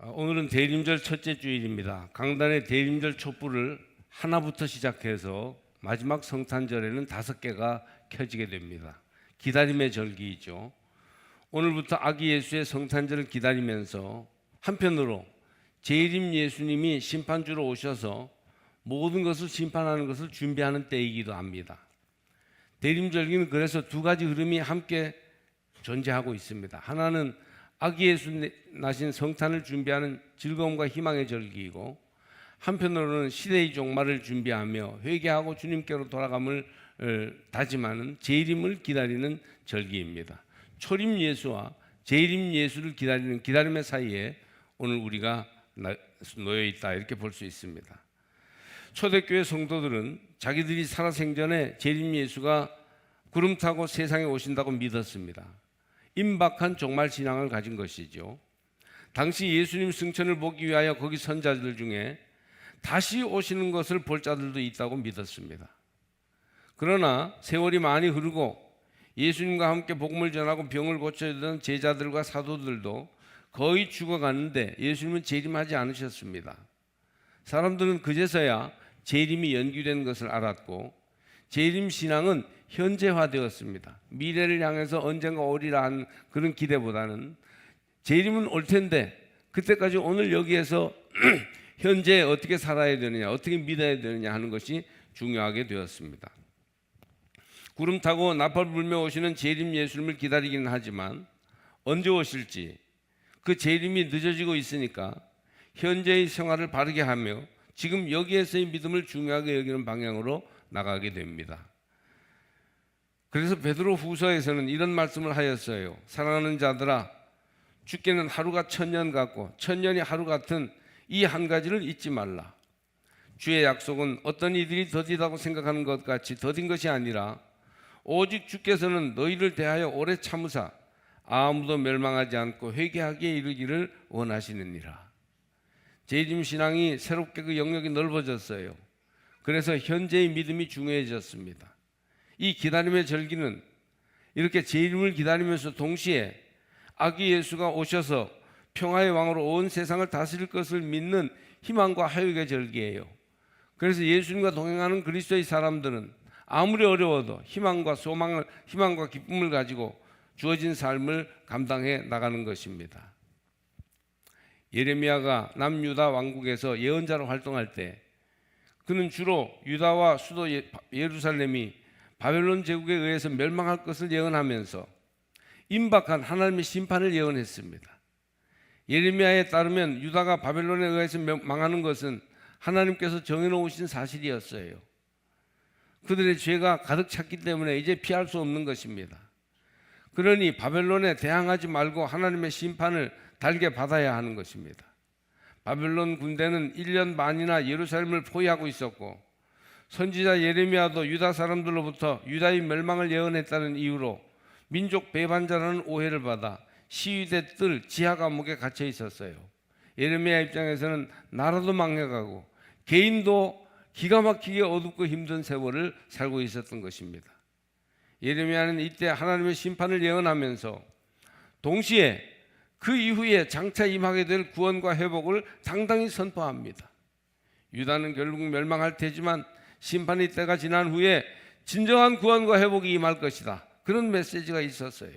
오늘은 대림절 첫째 주일입니다. 강단의 대림절 촛불을 하나부터 시작해서 마지막 성탄절에는 5개가 켜지게 됩니다. 기다림의 절기이죠. 오늘부터 아기 예수의 성탄절을 기다리면서 한편으로 재림 예수님이 심판주로 오셔서 모든 것을 심판하는 것을 준비하는 때이기도 합니다. 대림절기는 그래서 2가지 흐름이 함께 존재하고 있습니다. 하나는 아기 예수 나신 성탄을 준비하는 즐거움과 희망의 절기이고, 한편으로는 시대의 종말을 준비하며 회개하고 주님께로 돌아감을 다짐하는 재림을 기다리는 절기입니다. 초림 예수와 재림 예수를 기다리는 기다림의 사이에 오늘 우리가 놓여 있다, 이렇게 볼 수 있습니다. 초대교회 성도들은 자기들이 살아생전에 재림 예수가 구름 타고 세상에 오신다고 믿었습니다. 임박한 종말 신앙을 가진 것이죠. 당시 예수님 승천을 보기 위하여 거기 선 자들 중에 다시 오시는 것을 볼 자들도 있다고 믿었습니다. 그러나 세월이 많이 흐르고 예수님과 함께 복음을 전하고 병을 고쳐주던 제자들과 사도들도 거의 죽어가는데 예수님은 재림하지 않으셨습니다. 사람들은 그제서야 재림이 연기된 것을 알았고, 재림 신앙은 현재화되었습니다. 미래를 향해서 언젠가 오리라 하는 그런 기대보다는 재림은 올 텐데 그때까지 오늘 여기에서 현재 어떻게 살아야 되느냐, 어떻게 믿어야 되느냐 하는 것이 중요하게 되었습니다. 구름 타고 나팔 불며 오시는 재림 예수님을 기다리기는 하지만 언제 오실지, 그 재림이 늦어지고 있으니까 현재의 생활을 바르게 하며 지금 여기에서의 믿음을 중요하게 여기는 방향으로 나가게 됩니다. 그래서 베드로 후서에서는 이런 말씀을 하였어요. 사랑하는 자들아, 주께는 하루가 1000년 같고 1000년이 하루 같은 이 한 가지를 잊지 말라. 주의 약속은 어떤 이들이 더디다고 생각하는 것 같이 더딘 것이 아니라 오직 주께서는 너희를 대하여 오래 참으사 아무도 멸망하지 않고 회개하기에 이르기를 원하시느니라. 재림 신앙이 새롭게 그 영역이 넓어졌어요. 그래서 현재의 믿음이 중요해졌습니다. 이 기다림의 절기는 이렇게 재림을 기다리면서 동시에 아기 예수가 오셔서 평화의 왕으로 온 세상을 다스릴 것을 믿는 희망과 화요의 절기예요. 그래서 예수님과 동행하는 그리스도의 사람들은 아무리 어려워도 희망과 소망을, 희망과 기쁨을 가지고 주어진 삶을 감당해 나가는 것입니다. 예레미야가 남유다 왕국에서 예언자로 활동할 때 그는 주로 유다와 수도 예루살렘이 바벨론 제국에 의해서 멸망할 것을 예언하면서 임박한 하나님의 심판을 예언했습니다. 예레미야에 따르면 유다가 바벨론에 의해서 망하는 것은 하나님께서 정해놓으신 사실이었어요. 그들의 죄가 가득 찼기 때문에 이제 피할 수 없는 것입니다. 그러니 바벨론에 대항하지 말고 하나님의 심판을 달게 받아야 하는 것입니다. 바벨론 군대는 1년 반이나 예루살렘을 포위하고 있었고, 선지자 예레미야도 유다 사람들로부터 유다의 멸망을 예언했다는 이유로 민족 배반자라는 오해를 받아 시위대 뜰 지하 감옥에 갇혀 있었어요. 예레미야 입장에서는 나라도 망해가고 개인도 기가 막히게 어둡고 힘든 세월을 살고 있었던 것입니다. 예레미야는 이때 하나님의 심판을 예언하면서 동시에 그 이후에 장차 임하게 될 구원과 회복을 당당히 선포합니다. 유다는 결국 멸망할 테지만 심판의 때가 지난 후에 진정한 구원과 회복이 임할 것이다, 그런 메시지가 있었어요.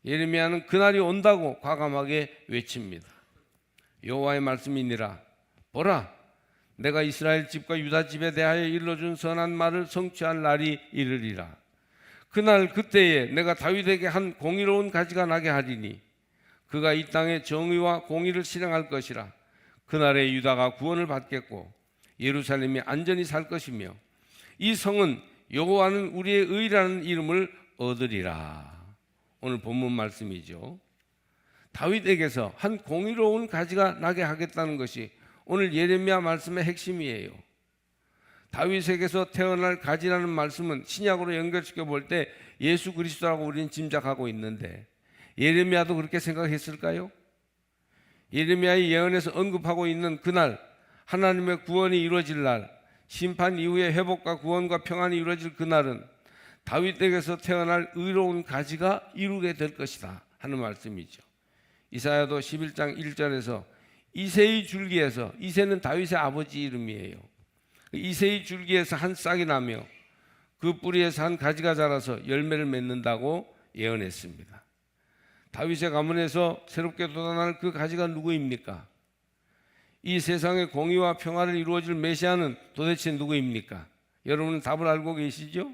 예레미야는 그날이 온다고 과감하게 외칩니다. 여호와의 말씀이니라. 보라, 내가 이스라엘 집과 유다 집에 대하여 일러준 선한 말을 성취할 날이 이르리라. 그날 그때에 내가 다윗에게 한 공의로운 가지가 나게 하리니 그가 이 땅에 정의와 공의를 실행할 것이라. 그날에 유다가 구원을 받겠고 예루살렘이 안전히 살 것이며 이 성은 여호와는 우리의 의라는 이름을 얻으리라. 오늘 본문 말씀이죠. 다윗에게서 한 공의로운 가지가 나게 하겠다는 것이 오늘 예레미야 말씀의 핵심이에요. 다윗에게서 태어날 가지라는 말씀은 신약으로 연결시켜 볼 때 예수 그리스도라고 우리는 짐작하고 있는데, 예레미야도 그렇게 생각했을까요? 예레미야의 예언에서 언급하고 있는 그날, 하나님의 구원이 이루어질 날, 심판 이후에 회복과 구원과 평안이 이루어질 그날은 다윗에게서 태어날 의로운 가지가 이루게 될 것이다 하는 말씀이죠. 이사야도 11장 1절에서 이새의 줄기에서, 이새는 다윗의 아버지 이름이에요. 이새의 줄기에서 한 싹이 나며 그 뿌리에서 한 가지가 자라서 열매를 맺는다고 예언했습니다. 다윗의 가문에서 새롭게 돋아날 그 가지가 누구입니까? 이 세상의 공의와 평화를 이루어줄 메시아는 도대체 누구입니까? 여러분은 답을 알고 계시죠?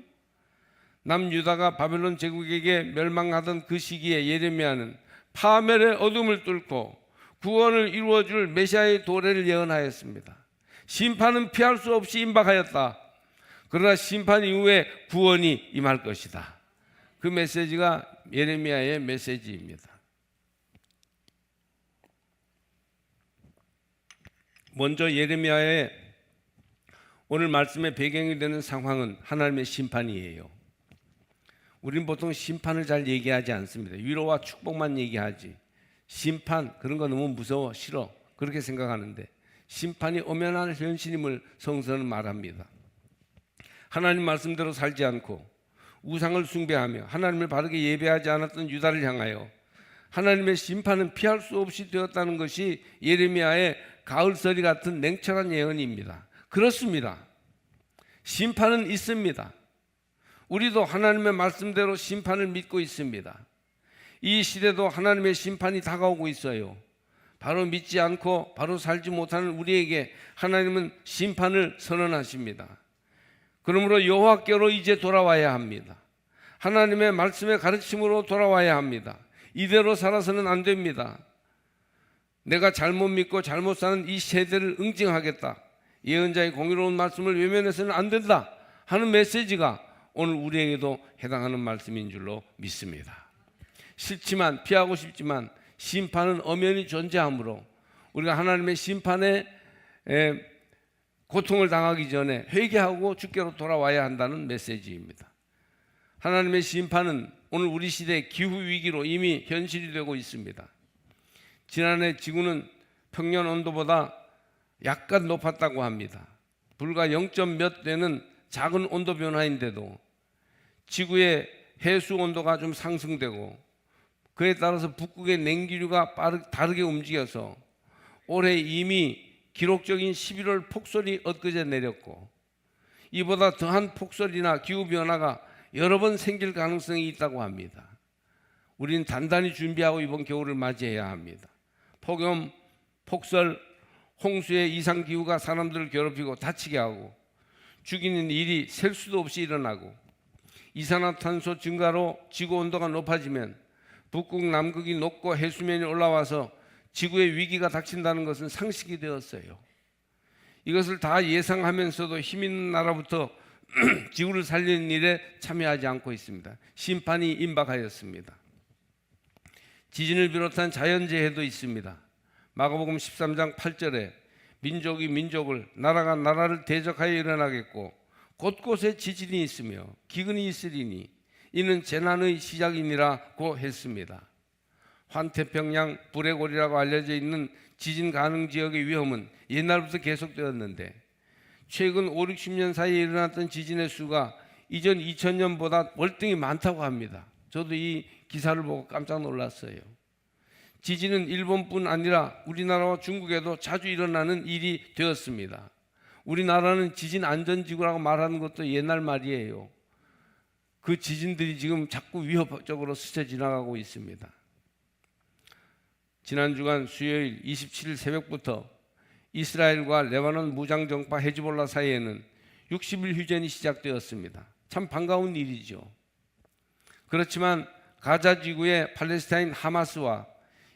남유다가 바벨론 제국에게 멸망하던 그 시기에 예레미야는 파멸의 어둠을 뚫고 구원을 이루어줄 메시아의 도래를 예언하였습니다. 심판은 피할 수 없이 임박하였다. 그러나 심판 이후에 구원이 임할 것이다. 그 메시지가 예레미야의 메시지입니다. 먼저 예레미야의 오늘 말씀의 배경이 되는 상황은 하나님의 심판이에요. 우리는 보통 심판을 잘 얘기하지 않습니다. 위로와 축복만 얘기하지. 심판 그런 거 너무 무서워 싫어 그렇게 생각하는데 심판이 엄연한 현실임을 성서는 말합니다. 하나님 말씀대로 살지 않고 우상을 숭배하며 하나님을 바르게 예배하지 않았던 유다를 향하여 하나님의 심판은 피할 수 없이 되었다는 것이 예레미야의 가을서리 같은 냉철한 예언입니다. 그렇습니다. 심판은 있습니다. 우리도 하나님의 말씀대로 심판을 믿고 있습니다. 이 시대도 하나님의 심판이 다가오고 있어요. 바로 믿지 않고 바로 살지 못하는 우리에게 하나님은 심판을 선언하십니다. 그러므로 여호와께로 이제 돌아와야 합니다. 하나님의 말씀의 가르침으로 돌아와야 합니다. 이대로 살아서는 안 됩니다. 내가 잘못 믿고 잘못 사는 이 세대를 응징하겠다. 예언자의 공의로운 말씀을 외면해서는 안 된다 하는 메시지가 오늘 우리에게도 해당하는 말씀인 줄로 믿습니다. 싫지만 피하고 싶지만 심판은 엄연히 존재하므로 우리가 하나님의 심판에 고통을 당하기 전에 회개하고 주께로 돌아와야 한다는 메시지입니다. 하나님의 심판은 오늘 우리 시대의 기후위기로 이미 현실이 되고 있습니다. 지난해 지구는 평년 온도보다 약간 높았다고 합니다. 불과 0. 몇 되는 작은 온도 변화인데도 지구의 해수 온도가 좀 상승되고 그에 따라서 북극의 냉기류가 다르게 움직여서 올해 이미 기록적인 11월 폭설이 엊그제 내렸고 이보다 더한 폭설이나 기후변화가 여러 번 생길 가능성이 있다고 합니다. 우리는 단단히 준비하고 이번 겨울을 맞이해야 합니다. 폭염, 폭설, 홍수의 이상기후가 사람들을 괴롭히고 다치게 하고 죽이는 일이 셀 수도 없이 일어나고 이산화탄소 증가로 지구온도가 높아지면 북극, 남극이 녹고 해수면이 올라와서 지구의 위기가 닥친다는 것은 상식이 되었어요. 이것을 다 예상하면서도 힘 있는 나라부터 지구를 살리는 일에 참여하지 않고 있습니다. 심판이 임박하였습니다. 지진을 비롯한 자연재해도 있습니다. 마가복음 13장 8절에 민족이 민족을 나라가 나라를 대적하여 일어나겠고 곳곳에 지진이 있으며 기근이 있으리니 이는 재난의 시작이니라고 했습니다. 환태평양 불의골이라고 알려져 있는 지진 가능 지역의 위험은 옛날부터 계속되었는데 최근 5, 60년 사이에 일어났던 지진의 수가 이전 2000년보다 월등히 많다고 합니다. 저도 이 기사를 보고 깜짝 놀랐어요. 지진은 일본뿐 아니라 우리나라와 중국에도 자주 일어나는 일이 되었습니다. 우리나라는 지진 안전지구라고 말하는 것도 옛날 말이에요. 그 지진들이 지금 자꾸 위협적으로 스쳐 지나가고 있습니다. 지난 주간 수요일 27일 새벽부터 이스라엘과 레바논 무장정파 헤즈볼라 사이에는 60일 휴전이 시작되었습니다. 참 반가운 일이죠. 그렇지만 가자 지구의 팔레스타인 하마스와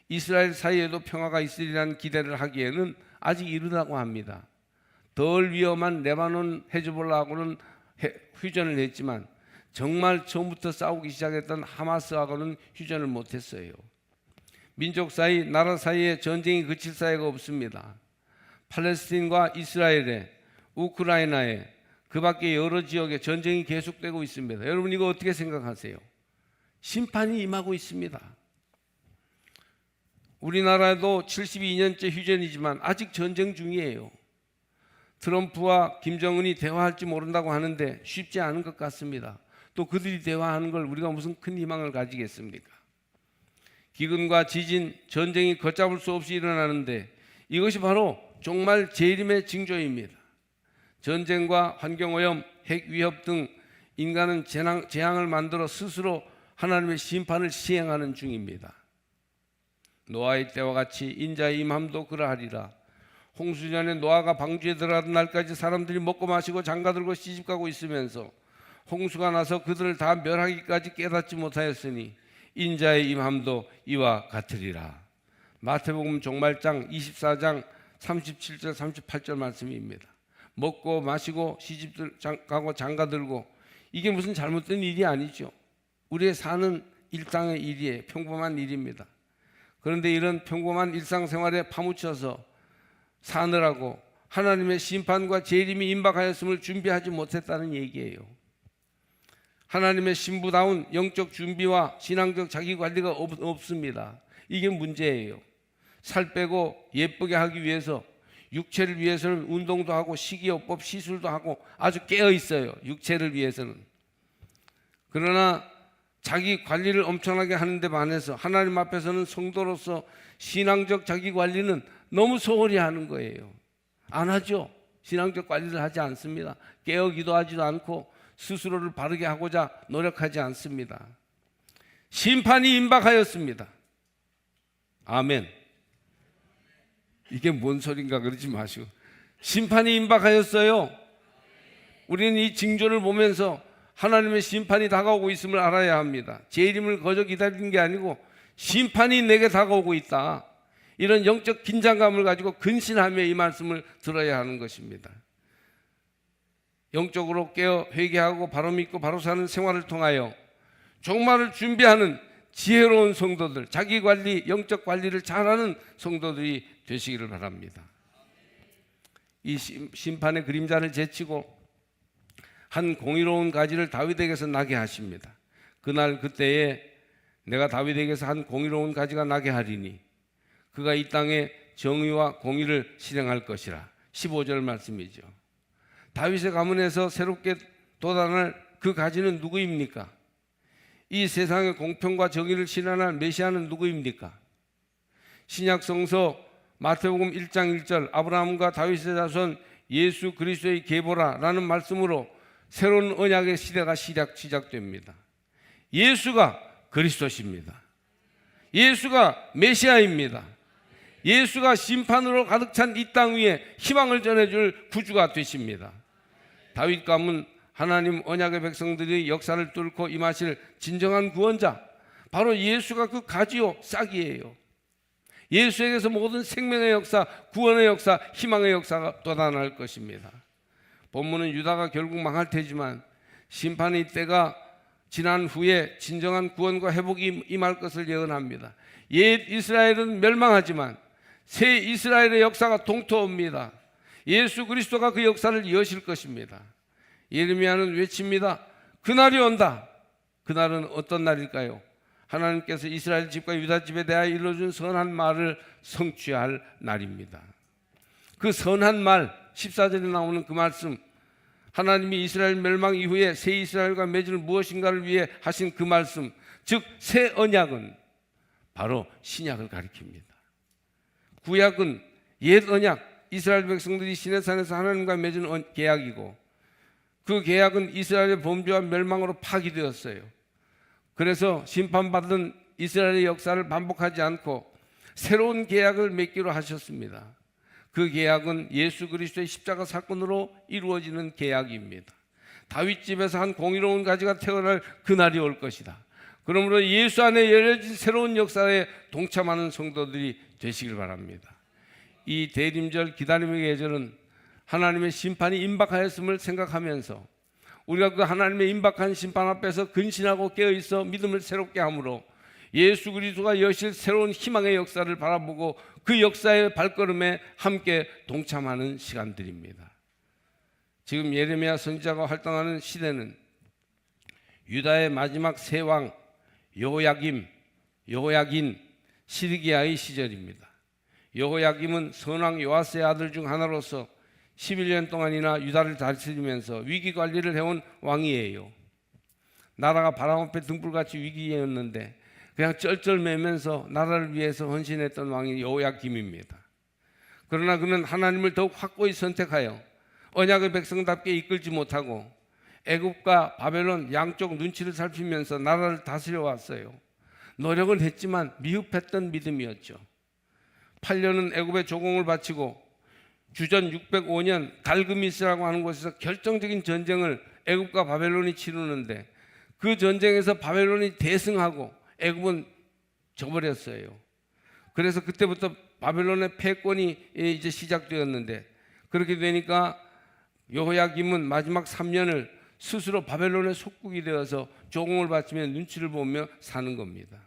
이스라엘 사이에도 평화가 있으리라는 기대를 하기에는 아직 이르다고 합니다. 덜 위험한 레바논 헤즈볼라하고는 휴전을 했지만 정말 처음부터 싸우기 시작했던 하마스하고는 휴전을 못했어요. 민족 사이, 나라 사이에 전쟁이 그칠 사이가 없습니다. 팔레스틴과 이스라엘에, 우크라이나에, 그 밖에 여러 지역에 전쟁이 계속되고 있습니다. 여러분 이거 어떻게 생각하세요? 심판이 임하고 있습니다. 우리나라도 72년째 휴전이지만 아직 전쟁 중이에요. 트럼프와 김정은이 대화할지 모른다고 하는데 쉽지 않은 것 같습니다. 또 그들이 대화하는 걸 우리가 무슨 큰 희망을 가지겠습니까? 기근과 지진, 전쟁이 걷잡을 수 없이 일어나는데 이것이 바로 종말 재림의 징조입니다. 전쟁과 환경오염, 핵위협 등 인간은 재앙을 만들어 스스로 하나님의 심판을 시행하는 중입니다. 노아의 때와 같이 인자의 임함도 그러하리라. 홍수전에 노아가 방주에 들어가던 날까지 사람들이 먹고 마시고 장가들고 시집가고 있으면서 홍수가 나서 그들을 다 멸하기까지 깨닫지 못하였으니 인자의 임함도 이와 같으리라. 마태복음 종말장 24장 37절 38절 말씀입니다. 먹고 마시고 시집가고 장가들고, 이게 무슨 잘못된 일이 아니죠. 우리의 사는 일상의 일이에요. 평범한 일입니다. 그런데 이런 평범한 일상생활에 파묻혀서 사느라고 하나님의 심판과 재림이 임박하였음을 준비하지 못했다는 얘기예요. 하나님의 신부다운 영적 준비와 신앙적 자기관리가 없습니다. 이게 문제예요. 살 빼고 예쁘게 하기 위해서, 육체를 위해서는 운동도 하고 식이요법 시술도 하고 아주 깨어 있어요. 육체를 위해서는. 그러나 자기 관리를 엄청나게 하는데 반해서 하나님 앞에서는 성도로서 신앙적 자기 관리는 너무 소홀히 하는 거예요. 안 하죠. 신앙적 관리를 하지 않습니다. 깨어 기도하지도 않고 스스로를 바르게 하고자 노력하지 않습니다. 심판이 임박하였습니다. 아멘. 이게 뭔 소린가 그러지 마시고, 심판이 임박하였어요. 우리는 이 징조를 보면서 하나님의 심판이 다가오고 있음을 알아야 합니다. 재림을 거저 기다리는 게 아니고 심판이 내게 다가오고 있다. 이런 영적 긴장감을 가지고 근신하며 이 말씀을 들어야 하는 것입니다. 영적으로 깨어 회개하고 바로 믿고 바로 사는 생활을 통하여 종말을 준비하는 지혜로운 성도들, 자기 관리, 영적 관리를 잘하는 성도들이 되시기를 바랍니다. 이 심판의 그림자를 제치고 한 공의로운 가지를 다윗에게서 나게 하십니다. 그날 그때에 내가 다윗에게서 한 공의로운 가지가 나게 하리니 그가 이 땅에 정의와 공의를 실행할 것이라. 15절 말씀이죠. 다윗의 가문에서 새롭게 돋아날 그 가지는 누구입니까? 이 세상의 공평과 정의를 실현할 메시아는 누구입니까? 신약 성서 마태복음 1장 1절 아브라함과 다윗의 자손 예수 그리스도의 계보라라는 말씀으로 새로운 언약의 시대가 시작됩니다. 예수가 그리스도십니다. 예수가 메시아입니다. 예수가 심판으로 가득 찬 이 땅 위에 희망을 전해줄 구주가 되십니다. 다윗 가문 하나님 언약의 백성들이 역사를 뚫고 임하실 진정한 구원자, 바로 예수가 그 가지요 싹이에요. 예수에게서 모든 생명의 역사, 구원의 역사, 희망의 역사가 돋아날 것입니다. 본문은 유다가 결국 망할 테지만 심판의 때가 지난 후에 진정한 구원과 회복이 임할 것을 예언합니다. 옛 이스라엘은 멸망하지만 새 이스라엘의 역사가 동토옵니다. 예수 그리스도가 그 역사를 이으실 것입니다. 예레미야는 외칩니다. 그날이 온다. 그날은 어떤 날일까요? 하나님께서 이스라엘 집과 유다 집에 대하여 일러준 선한 말을 성취할 날입니다. 그 선한 말, 14절에 나오는 그 말씀, 하나님이 이스라엘 멸망 이후에 새 이스라엘과 맺을 무엇인가를 위해 하신 그 말씀, 즉 새 언약은 바로 신약을 가리킵니다. 구약은 옛 언약, 이스라엘 백성들이 시내산에서 하나님과 맺은 계약이고, 그 계약은 이스라엘의 범죄와 멸망으로 파기되었어요. 그래서 심판받은 이스라엘의 역사를 반복하지 않고 새로운 계약을 맺기로 하셨습니다. 그 계약은 예수 그리스도의 십자가 사건으로 이루어지는 계약입니다. 다윗 집에서 한 공의로운 가지가 태어날 그날이 올 것이다. 그러므로 예수 안에 열려진 새로운 역사에 동참하는 성도들이 되시길 바랍니다. 이 대림절 기다림의 계절은 하나님의 심판이 임박하였음을 생각하면서 우리가 그 하나님의 임박한 심판 앞에서 근신하고 깨어있어 믿음을 새롭게 함으로 예수 그리스도가 여실 새로운 희망의 역사를 바라보고 그 역사의 발걸음에 함께 동참하는 시간들입니다. 지금 예레미야 선지자가 활동하는 시대는 유다의 마지막 세 왕 여호야김, 여호야긴, 시드기야의 시절입니다. 여호야김은 선왕 요아스의 아들 중 하나로서 11년 동안이나 유다를 다스리면서 위기 관리를 해온 왕이에요. 나라가 바람 앞에 등불같이 위기였는데 그냥 쩔쩔매면서 나라를 위해서 헌신했던 왕이 여호야김입니다. 그러나 그는 하나님을 더욱 확고히 선택하여 언약의 백성답게 이끌지 못하고 애굽과 바벨론 양쪽 눈치를 살피면서 나라를 다스려 왔어요. 노력은 했지만 미흡했던 믿음이었죠. 8년은 애굽에 조공을 바치고 주전 605년 달그미스라고 하는 곳에서 결정적인 전쟁을 애굽과 바벨론이 치르는데 그 전쟁에서 바벨론이 대승하고 애굽은 져버렸어요. 그래서 그때부터 바벨론의 패권이 이제 시작되었는데 그렇게 되니까 여호야김은 마지막 3년을 스스로 바벨론의 속국이 되어서 조공을 바치며 눈치를 보며 사는 겁니다.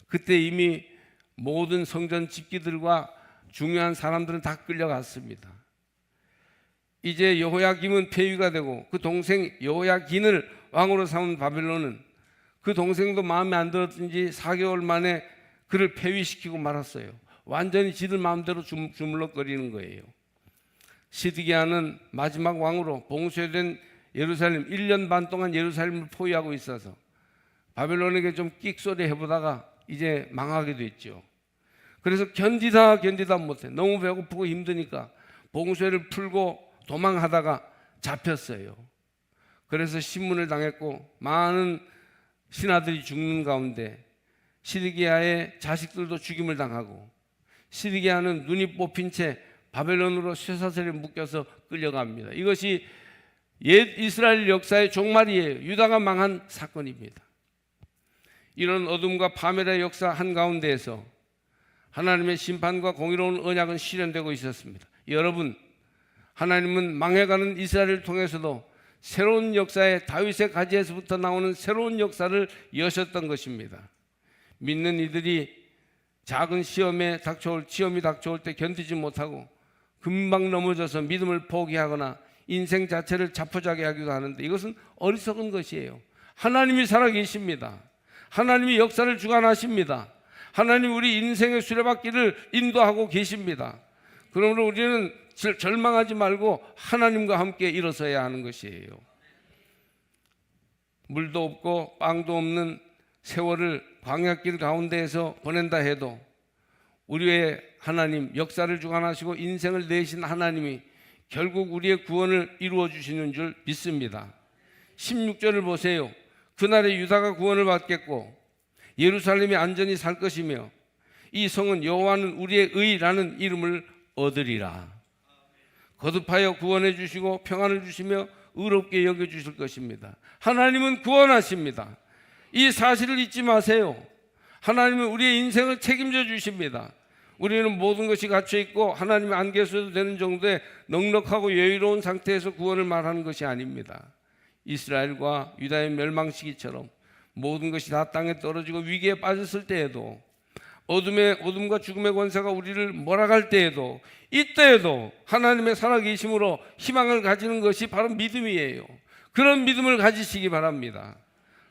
그때 이미 모든 성전 집기들과 중요한 사람들은 다 끌려갔습니다. 이제 여호야김은 폐위가 되고 그 동생 여호야긴을 왕으로 삼은 바벨론은 그 동생도 마음에 안 들었든지 4개월 만에 그를 폐위시키고 말았어요. 완전히 지들 마음대로 주물럭거리는 거예요. 시드기야는 마지막 왕으로 봉쇄된 예루살렘 1년 반 동안 예루살렘을 포위하고 있어서 바벨론에게 좀 끽소리 해보다가 이제 망하게 됐죠. 그래서 견디다 못해 너무 배고프고 힘드니까 봉쇄를 풀고 도망하다가 잡혔어요. 그래서 신문을 당했고 많은 신하들이 죽는 가운데 시드기야의 자식들도 죽임을 당하고 시드기야는 눈이 뽑힌 채 바벨론으로 쇠사슬에 묶여서 끌려갑니다. 이것이 옛 이스라엘 역사의 종말이에요. 유다가 망한 사건입니다. 이런 어둠과 파멸의 역사 한가운데에서 하나님의 심판과 공의로운 언약은 실현되고 있었습니다. 여러분, 하나님은 망해가는 이스라엘을 통해서도 새로운 역사의 다윗의 가지에서부터 나오는 새로운 역사를 여셨던 것입니다. 믿는 이들이 작은 시험이 닥쳐올 때 견디지 못하고 금방 넘어져서 믿음을 포기하거나 인생 자체를 자포자기 하기도 하는데 이것은 어리석은 것이에요. 하나님이 살아계십니다. 하나님이 역사를 주관하십니다. 하나님 우리 인생의 수레바퀴를 인도하고 계십니다. 그러므로 우리는 절망하지 말고 하나님과 함께 일어서야 하는 것이에요. 물도 없고 빵도 없는 세월을 광야길 가운데에서 보낸다 해도 우리의 하나님, 역사를 주관하시고 인생을 내신 하나님이 결국 우리의 구원을 이루어 주시는 줄 믿습니다. 16절을 보세요. 그날에 유다가 구원을 받겠고 예루살렘이 안전히 살 것이며 이 성은 여호와는 우리의 의라는 이름을 얻으리라. 거듭하여 구원해 주시고 평안을 주시며 의롭게 여겨 주실 것입니다. 하나님은 구원하십니다. 이 사실을 잊지 마세요. 하나님은 우리의 인생을 책임져 주십니다. 우리는 모든 것이 갖춰 있고 하나님이 안 계셔도 되는 정도의 넉넉하고 여유로운 상태에서 구원을 말하는 것이 아닙니다. 이스라엘과 유다의 멸망 시기처럼 모든 것이 다 땅에 떨어지고 위기에 빠졌을 때에도 어둠과 죽음의 권세가 우리를 몰아갈 때에도 이때에도 하나님의 살아계심으로 희망을 가지는 것이 바로 믿음이에요. 그런 믿음을 가지시기 바랍니다.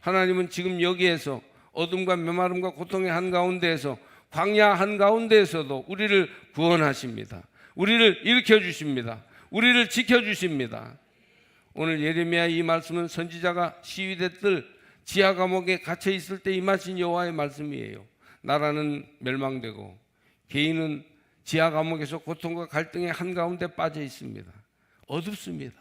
하나님은 지금 여기에서 어둠과 메마름과 고통의 한가운데에서 광야 한가운데에서도 우리를 구원하십니다. 우리를 일으켜 주십니다. 우리를 지켜주십니다. 오늘 예레미야 이 말씀은 선지자가 시위대들 지하 감옥에 갇혀 있을 때 임하신 여호와의 말씀이에요. 나라는 멸망되고 개인은 지하 감옥에서 고통과 갈등의 한가운데 빠져 있습니다. 어둡습니다.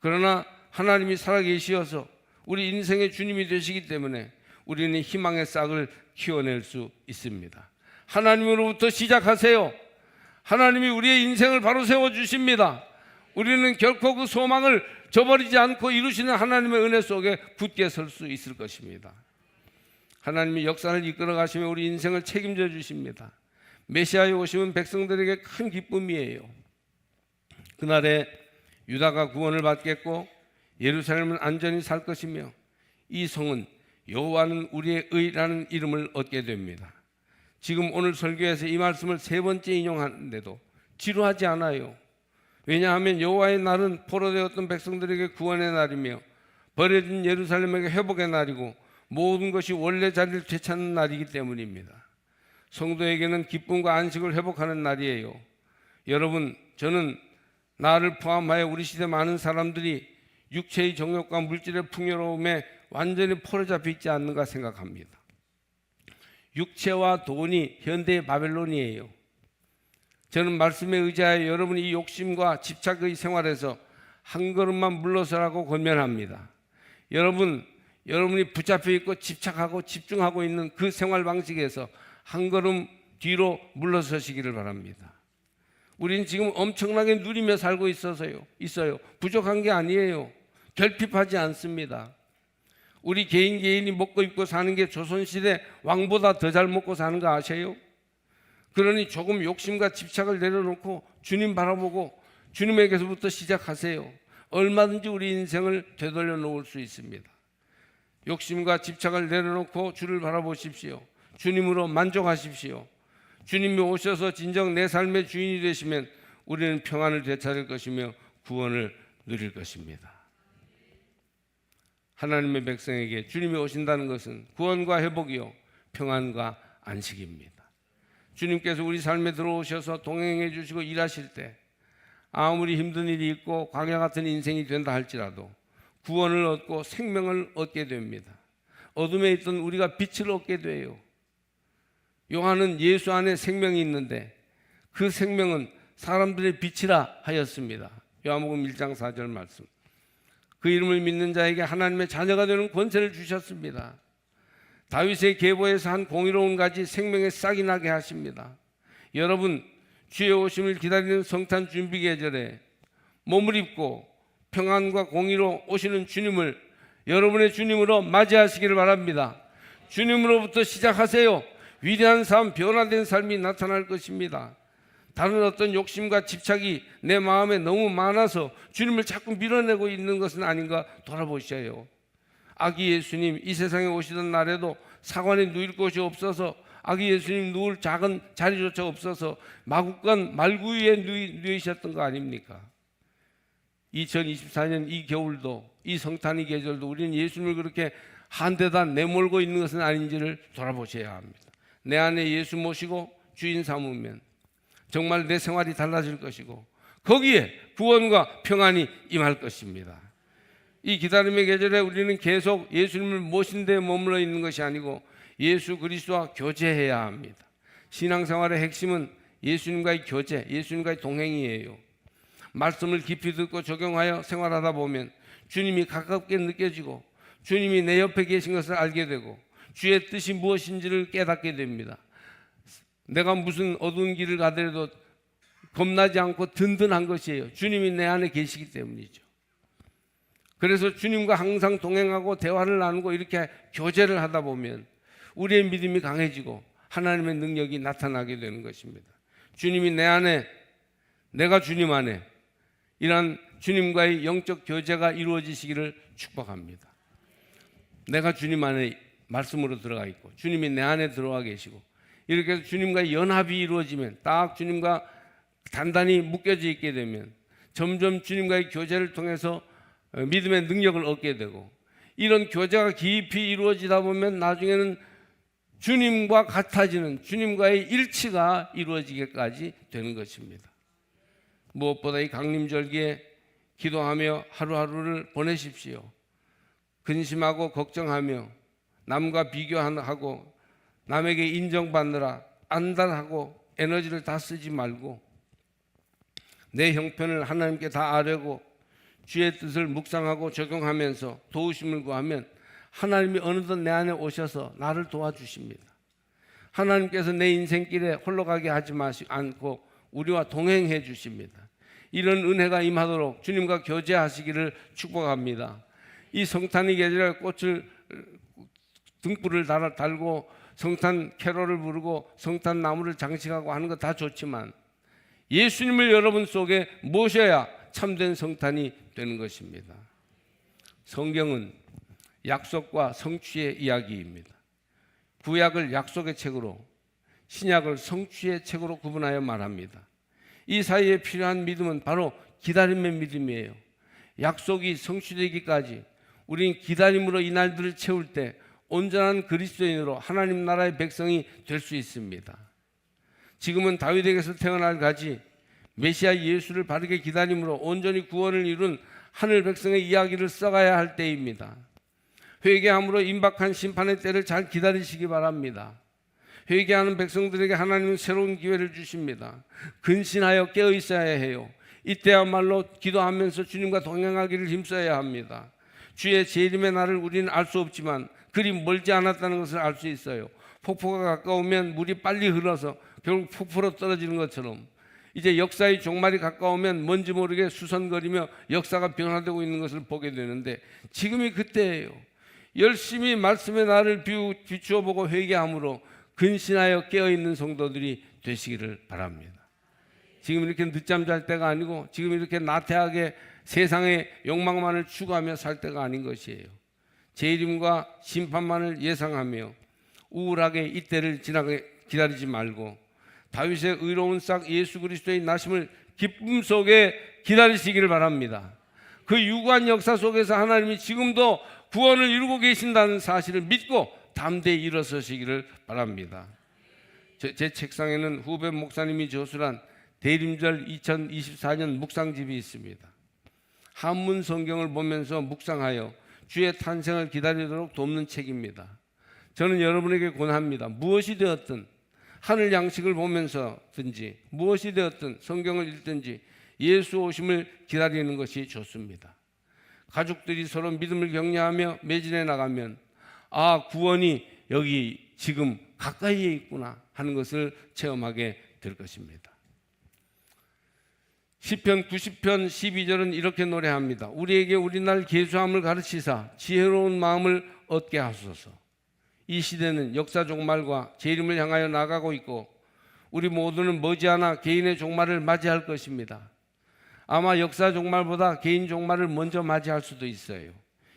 그러나 하나님이 살아계시어서 우리 인생의 주님이 되시기 때문에 우리는 희망의 싹을 키워낼 수 있습니다. 하나님으로부터 시작하세요. 하나님이 우리의 인생을 바로 세워주십니다. 우리는 결코 그 소망을 저버리지 않고 이루시는 하나님의 은혜 속에 굳게 설 수 있을 것입니다. 하나님이 역사를 이끌어 가시며 우리 인생을 책임져 주십니다. 메시아에 오시면 백성들에게 큰 기쁨이에요. 그날에 유다가 구원을 받겠고 예루살렘은 안전히 살 것이며 이 성은 여호와는 우리의 의라는 이름을 얻게 됩니다. 지금 오늘 설교에서 이 말씀을 3번째 인용하는데도 지루하지 않아요. 왜냐하면 여호와의 날은 포로되었던 백성들에게 구원의 날이며 버려진 예루살렘에게 회복의 날이고 모든 것이 원래 자리를 되찾는 날이기 때문입니다. 성도에게는 기쁨과 안식을 회복하는 날이에요. 여러분, 저는 나를 포함하여 우리 시대 많은 사람들이 육체의 정욕과 물질의 풍요로움에 완전히 포로잡혀 있지 않는가 생각합니다. 육체와 돈이 현대의 바벨론이에요. 저는 말씀에 의지하여 여러분이 이 욕심과 집착의 생활에서 한 걸음만 물러서라고 권면합니다. 여러분이 붙잡혀 있고 집착하고 집중하고 있는 그 생활 방식에서 한 걸음 뒤로 물러서시기를 바랍니다. 우리는 지금 엄청나게 누리며 살고 있어요. 부족한 게 아니에요. 결핍하지 않습니다. 우리 개인이 먹고 입고 사는 게 조선시대 왕보다 더 잘 먹고 사는 거 아세요? 그러니 조금 욕심과 집착을 내려놓고 주님 바라보고 주님에게서부터 시작하세요. 얼마든지 우리 인생을 되돌려 놓을 수 있습니다. 욕심과 집착을 내려놓고 주를 바라보십시오. 주님으로 만족하십시오. 주님이 오셔서 진정 내 삶의 주인이 되시면 우리는 평안을 되찾을 것이며 구원을 누릴 것입니다. 하나님의 백성에게 주님이 오신다는 것은 구원과 회복이요 평안과 안식입니다. 주님께서 우리 삶에 들어오셔서 동행해 주시고 일하실 때 아무리 힘든 일이 있고 광야 같은 인생이 된다 할지라도 구원을 얻고 생명을 얻게 됩니다. 어둠에 있던 우리가 빛을 얻게 돼요. 요한은 예수 안에 생명이 있는데 그 생명은 사람들의 빛이라 하였습니다. 요한복음 1장 4절 말씀. 그 이름을 믿는 자에게 하나님의 자녀가 되는 권세를 주셨습니다. 다윗의 계보에서 한 공의로운 가지 생명의 싹이 나게 하십니다. 여러분, 주의 오심을 기다리는 성탄 준비 계절에 몸을 입고 평안과 공의로 오시는 주님을 여러분의 주님으로 맞이하시기를 바랍니다. 주님으로부터 시작하세요. 위대한 삶, 변화된 삶이 나타날 것입니다. 다른 어떤 욕심과 집착이 내 마음에 너무 많아서 주님을 자꾸 밀어내고 있는 것은 아닌가 돌아보셔요. 아기 예수님 이 세상에 오시던 날에도 사관에 누일 곳이 없어서 아기 예수님 누울 작은 자리조차 없어서 마구간 말구유에 누이셨던 거 아닙니까? 2024년 이 겨울도 이 성탄의 계절도 우리는 예수님을 그렇게 한 데다 내몰고 있는 것은 아닌지를 돌아보셔야 합니다. 내 안에 예수 모시고 주인 삼으면 정말 내 생활이 달라질 것이고 거기에 구원과 평안이 임할 것입니다. 이 기다림의 계절에 우리는 계속 예수님을 모신 데 머물러 있는 것이 아니고 예수 그리스도와 교제해야 합니다. 신앙생활의 핵심은 예수님과의 교제, 예수님과의 동행이에요. 말씀을 깊이 듣고 적용하여 생활하다 보면 주님이 가깝게 느껴지고 주님이 내 옆에 계신 것을 알게 되고 주의 뜻이 무엇인지를 깨닫게 됩니다. 내가 무슨 어두운 길을 가더라도 겁나지 않고 든든한 것이에요. 주님이 내 안에 계시기 때문이죠. 그래서 주님과 항상 동행하고 대화를 나누고 이렇게 교제를 하다 보면 우리의 믿음이 강해지고 하나님의 능력이 나타나게 되는 것입니다. 주님이 내 안에, 내가 주님 안에, 이런 주님과의 영적 교제가 이루어지시기를 축복합니다. 내가 주님 안에 말씀으로 들어가 있고 주님이 내 안에 들어와 계시고 이렇게 해서 주님과의 연합이 이루어지면 딱 주님과 단단히 묶여져 있게 되면 점점 주님과의 교제를 통해서 믿음의 능력을 얻게 되고 이런 교제가 깊이 이루어지다 보면 나중에는 주님과 같아지는 주님과의 일치가 이루어지기까지 되는 것입니다. 무엇보다 이 강림절기에 기도하며 하루하루를 보내십시오. 근심하고 걱정하며 남과 비교하고 남에게 인정받느라 안달하고 에너지를 다 쓰지 말고 내 형편을 하나님께 다 아뢰고 주의 뜻을 묵상하고 적용하면서 도우심을 구하면 하나님이 어느덧 내 안에 오셔서 나를 도와주십니다. 하나님께서 내 인생길에 홀로 가게 하지 않고 우리와 동행해 주십니다. 이런 은혜가 임하도록 주님과 교제하시기를 축복합니다. 이 성탄의 계절에 꽃을 등불을 달고 성탄 캐롤을 부르고 성탄 나무를 장식하고 하는 거 다 좋지만 예수님을 여러분 속에 모셔야 참된 성탄이 되는 것입니다. 성경은 약속과 성취의 이야기입니다. 구약을 약속의 책으로, 신약을 성취의 책으로 구분하여 말합니다. 이 사이에 필요한 믿음은 바로 기다림의 믿음이에요. 약속이 성취되기까지 우리는 기다림으로 이 날들을 채울 때 온전한 그리스도인으로 하나님 나라의 백성이 될 수 있습니다. 지금은 다윗에게서 태어날 가지 메시아 예수를 바르게 기다림으로 온전히 구원을 이룬 하늘 백성의 이야기를 써가야 할 때입니다. 회개함으로 임박한 심판의 때를 잘 기다리시기 바랍니다. 회개하는 백성들에게 하나님은 새로운 기회를 주십니다. 근신하여 깨어 있어야 해요. 이때야말로 기도하면서 주님과 동행하기를 힘써야 합니다. 주의 재림의 날을 우리는 알 수 없지만 그리 멀지 않았다는 것을 알 수 있어요. 폭포가 가까우면 물이 빨리 흘러서 결국 폭포로 떨어지는 것처럼 이제 역사의 종말이 가까우면 뭔지 모르게 수선거리며 역사가 변화되고 있는 것을 보게 되는데 지금이 그때예요. 열심히 말씀의 날을 비추어 보고 회개함으로 근신하여 깨어있는 성도들이 되시기를 바랍니다. 지금 이렇게 늦잠 잘 때가 아니고 지금 이렇게 나태하게 세상의 욕망만을 추구하며 살 때가 아닌 것이에요. 재림과 심판만을 예상하며 우울하게 이때를 지나게 기다리지 말고 다윗의 의로운 싹 예수 그리스도의 나심을 기쁨 속에 기다리시기를 바랍니다. 그 유구한 역사 속에서 하나님이 지금도 구원을 이루고 계신다는 사실을 믿고 담대히 일어서시기를 바랍니다. 제 책상에는 후배 목사님이 저술한 대림절 2024년 묵상집이 있습니다. 한문 성경을 보면서 묵상하여 주의 탄생을 기다리도록 돕는 책입니다. 저는 여러분에게 권합니다. 무엇이 되었든 하늘 양식을 보면서든지 무엇이 되었든 성경을 읽든지 예수 오심을 기다리는 것이 좋습니다. 가족들이 서로 믿음을 격려하며 매진해 나가면 아, 구원이 여기 지금 가까이에 있구나 하는 것을 체험하게 될 것입니다. 시편 90편 12절은 이렇게 노래합니다. 우리에게 우리날 계수함을 가르치사 지혜로운 마음을 얻게 하소서. 이 시대는 역사 종말과 재림을 향하여 나가고 있고 우리 모두는 머지않아 개인의 종말을 맞이할 것입니다. 아마 역사 종말보다 개인 종말을 먼저 맞이할 수도 있어요.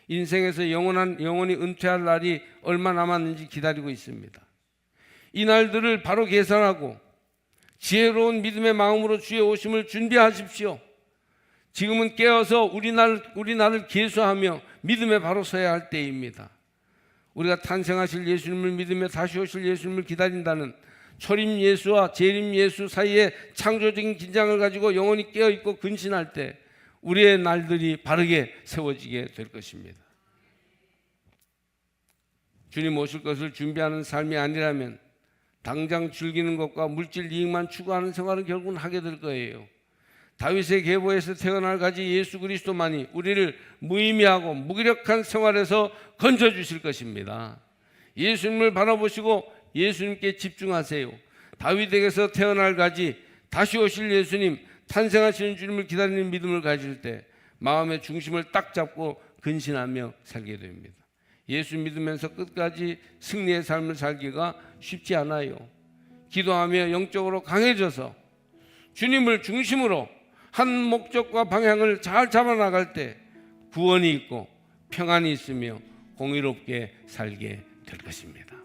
인생에서 영원히 은퇴할 날이 얼마 남았는지 기다리고 있습니다. 이 날들을 바로 계산하고 지혜로운 믿음의 마음으로 주의 오심을 준비하십시오. 지금은 깨어서 우리 날을 계수하며 믿음에 바로 서야 할 때입니다. 우리가 탄생하실 예수님을 믿으며 다시 오실 예수님을 기다린다는 초림 예수와 재림 예수 사이에 창조적인 긴장을 가지고 영원히 깨어있고 근신할 때 우리의 날들이 바르게 세워지게 될 것입니다. 주님 오실 것을 준비하는 삶이 아니라면 당장 즐기는 것과 물질 이익만 추구하는 생활을 결국은 하게 될 거예요. 다윗의 계보에서 태어날 가지 예수 그리스도만이 우리를 무의미하고 무기력한 생활에서 건져주실 것입니다. 예수님을 바라보시고 예수님께 집중하세요. 다윗에게서 태어날 가지 다시 오실 예수님, 탄생하시는 주님을 기다리는 믿음을 가질 때 마음의 중심을 딱 잡고 근신하며 살게 됩니다. 예수 믿으면서 끝까지 승리의 삶을 살기가 쉽지 않아요. 기도하며 영적으로 강해져서 주님을 중심으로 한 목적과 방향을 잘 잡아나갈 때 구원이 있고 평안이 있으며 공의롭게 살게 될 것입니다.